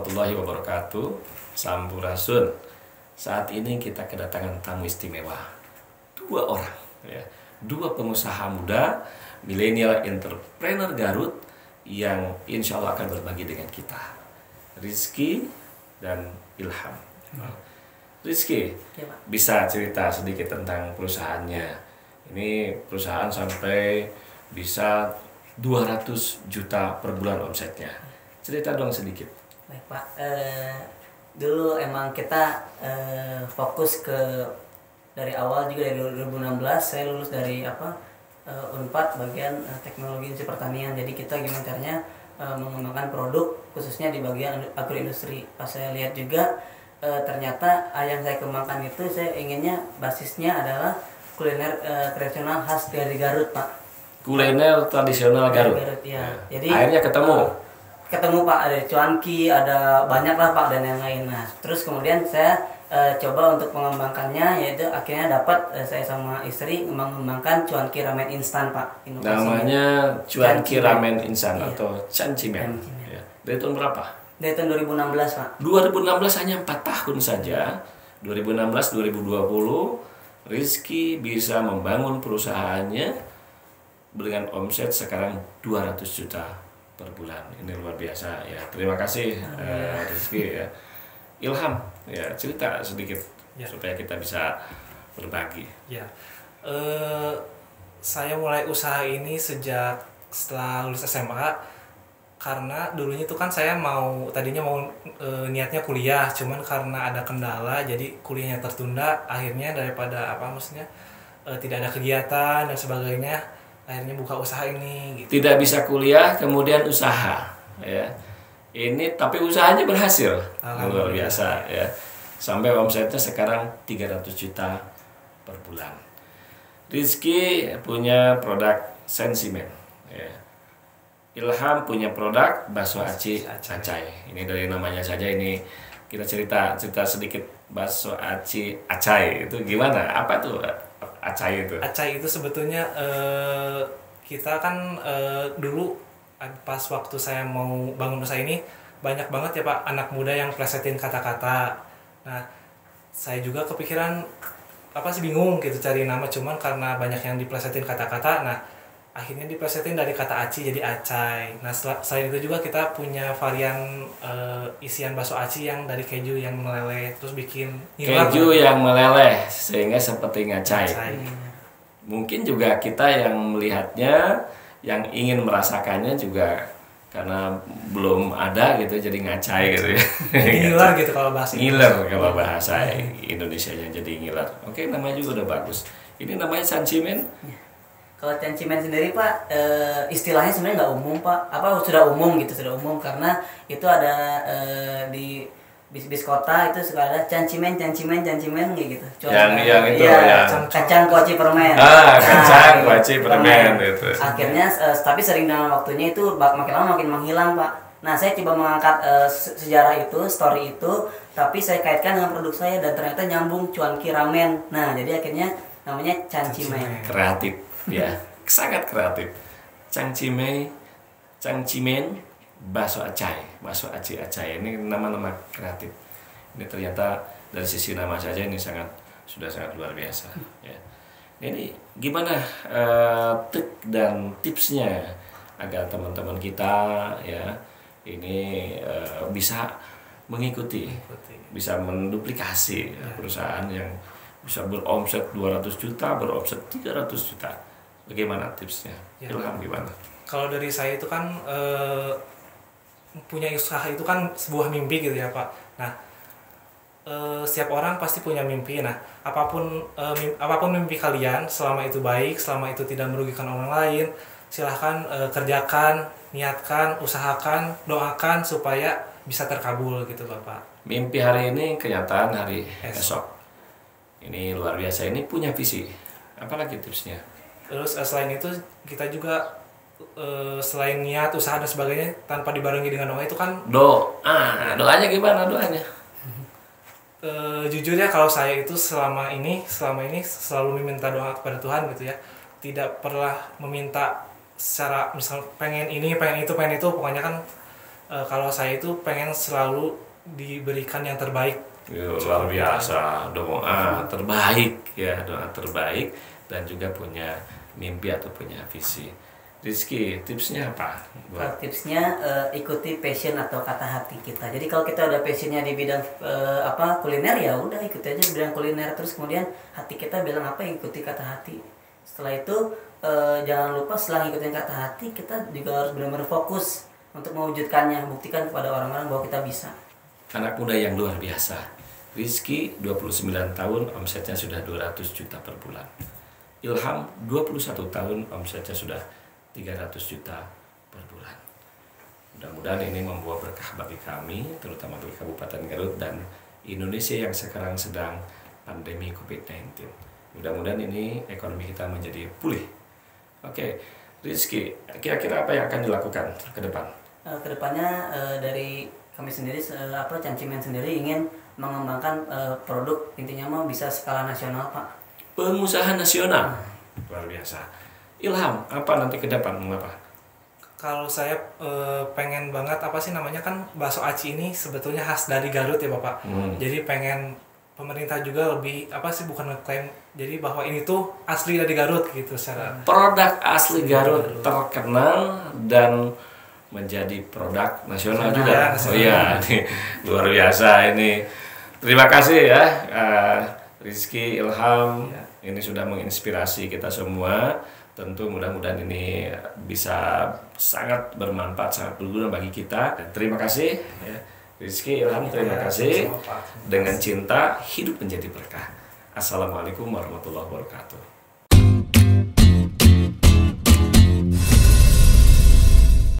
warahmatullahi wabarakatuh. Sampurasun. Saat ini kita kedatangan tamu istimewa, dua orang, ya, dua pengusaha muda, milenial entrepreneur Garut yang insya Allah akan berbagi dengan kita, Rizky dan Ilham. Rizky, ya, Pak, bisa cerita sedikit tentang perusahaannya? Ini perusahaan sampai bisa 200 juta per bulan omsetnya. Cerita dong sedikit. baik Pak. Dulu emang kita fokus ke dari awal juga dari 2016 saya lulus dari Unpad bagian teknologi industri pertanian. Jadi kita gimana caranya mengembangkan produk khususnya di bagian agroindustri. Pas saya lihat juga ternyata yang saya kembangkan itu saya inginnya basisnya adalah kuliner tradisional khas dari Garut, Pak. Kuliner tradisional Garut. Ya. Jadi akhirnya ketemu Pak, ada cuanki, ada banyak lah Pak dan yang lain. Nah, terus kemudian saya coba untuk mengembangkannya, yaitu akhirnya dapat saya sama istri mengembangkan cuanki ramen instan Pak. Namanya cuanki ramen instan, iya, atau cancimen. Ya. Dari tahun berapa? Dari tahun 2016 Pak. 2016, hanya 4 tahun saja. 2016-2020 Rizky bisa membangun perusahaannya dengan omset sekarang 200 juta per bulan. Ini luar biasa ya. Terima kasih Rizky ya. Ilham ya, cerita sedikit ya, supaya kita bisa berbagi. Ya, saya mulai usaha ini sejak setelah lulus SMA, karena dulunya itu kan saya tadinya mau niatnya kuliah, cuman karena ada kendala jadi kuliahnya tertunda. Akhirnya daripada tidak ada kegiatan dan sebagainya, akhirnya buka usaha ini gitu. Tidak bisa kuliah kemudian usaha ya. Ini tapi usahanya berhasil. Luar biasa ya. Sampai omsetnya sekarang 300 juta per bulan. Rizky punya produk sensimen ya. Ilham punya produk bakso aci acai. Ini dari namanya saja ini kita cerita sedikit bakso aci acai itu gimana? Apa tuh acai itu? Acai itu sebetulnya kita kan dulu pas waktu saya mau bangun usaha ini banyak banget ya Pak anak muda yang plesetin kata-kata. Nah, saya juga kepikiran bingung gitu cari nama, cuman karena banyak yang diplesetin kata-kata. Nah, akhirnya diplesetin dari kata aci jadi acai. Nah, selain itu juga kita punya varian isian bakso aci yang dari keju yang meleleh, terus bikin keju yang meleleh sehingga seperti ngacai. Mungkin juga kita yang melihatnya, yang ingin merasakannya juga karena belum ada gitu, jadi ngacai gitu ya. Ngiler gitu kalau bahasa ngiler kalau bahasa Indonesianya, jadi ngiler. Oke, namanya juga udah bagus. Ini namanya cancimen. Kalau cancimen sendiri Pak, istilahnya sebenarnya nggak umum Pak. Sudah umum karena itu ada di bis kota itu suka ada cancimen kayak gitu. Yang itu ya. Kacang kuaci permen. Kacang kuaci permen itu. Akhirnya tapi sering dengan waktunya itu makin lama makin menghilang Pak. Nah, saya coba mengangkat sejarah itu, story itu, tapi saya kaitkan dengan produk saya dan ternyata nyambung cuanki ramen. Nah, jadi akhirnya namanya cancimen. Kreatif ya, sangat kreatif. Cancimen bakso aci acai ini nama-nama kreatif. Ini ternyata dari sisi nama saja ini sudah sangat luar biasa ya. Ini gimana trik dan tipsnya agar teman-teman kita ya ini bisa mengikuti, bisa menduplikasi perusahaan yang bisa beromset 200 juta, beromset 300 juta. Bagaimana tipsnya? Ya. Ilham gimana? Kalau dari saya itu kan punya usaha itu kan sebuah mimpi gitu ya Pak. Nah, setiap orang pasti punya mimpi. Nah, apapun mimpi kalian, selama itu baik, selama itu tidak merugikan orang lain, silahkan kerjakan, niatkan, usahakan, doakan supaya bisa terkabul gitu Bapak. Mimpi hari ini, kenyataan hari esok. Ini luar biasa. Ini punya visi. Apalagi tipsnya? Terus selain itu kita juga selain niat, usaha dan sebagainya tanpa dibarengi dengan doa itu kan doanya gimana doanya? Jujur ya, kalau saya itu selama ini selalu meminta doa kepada Tuhan gitu ya, tidak pernah meminta secara misal pengen ini pengen itu, pokoknya kan kalau saya itu pengen selalu diberikan yang terbaik. Luar biasa, doa terbaik ya, doa terbaik, dan juga punya mimpi atau punya visi. Rizky, tipsnya apa? Tipsnya ikuti passion atau kata hati kita. Jadi kalau kita udah passionnya di bidang kuliner, ya udah ikuti aja bidang kuliner, terus kemudian hati kita bilang apa, ikuti kata hati. Setelah itu jangan lupa setelah ngikutin kata hati, kita juga harus benar-benar fokus untuk mewujudkannya, buktikan kepada orang-orang bahwa kita bisa. Anak muda yang luar biasa. Rizky 29 tahun, omsetnya sudah 200 juta per bulan. Ilham 21 tahun, omsetnya sudah 300 juta per bulan. Mudah-mudahan ini membawa berkah bagi kami, terutama bagi Kabupaten Garut dan Indonesia yang sekarang sedang pandemi COVID-19. Mudah-mudahan ini ekonomi kita menjadi pulih. Oke, Rizky, kira-kira apa yang akan dilakukan ke depan? Kedepannya dari kami sendiri, Cancimen sendiri ingin mengembangkan produk, intinya mau bisa skala nasional, Pak. Pengusaha nasional, luar biasa. Ilham, apa nanti ke depan, mengapa? Kalau saya pengen banget kan bakso aci ini sebetulnya khas dari Garut ya Bapak. Jadi pengen pemerintah juga lebih bukan ngeklaim, jadi bahwa ini tuh asli dari Garut gitu secara produk asli Garut terkenal dan menjadi produk nasional juga. Oh iya, ini luar biasa ini. Terima kasih ya Rizky, Ilham, ini sudah menginspirasi kita semua. Tentu mudah-mudahan ini bisa sangat bermanfaat, sangat berguna bagi kita. Dan terima kasih ya. Rizky, Ilham, terima kasih. Dengan cinta, hidup menjadi berkah. Assalamualaikum warahmatullahi wabarakatuh.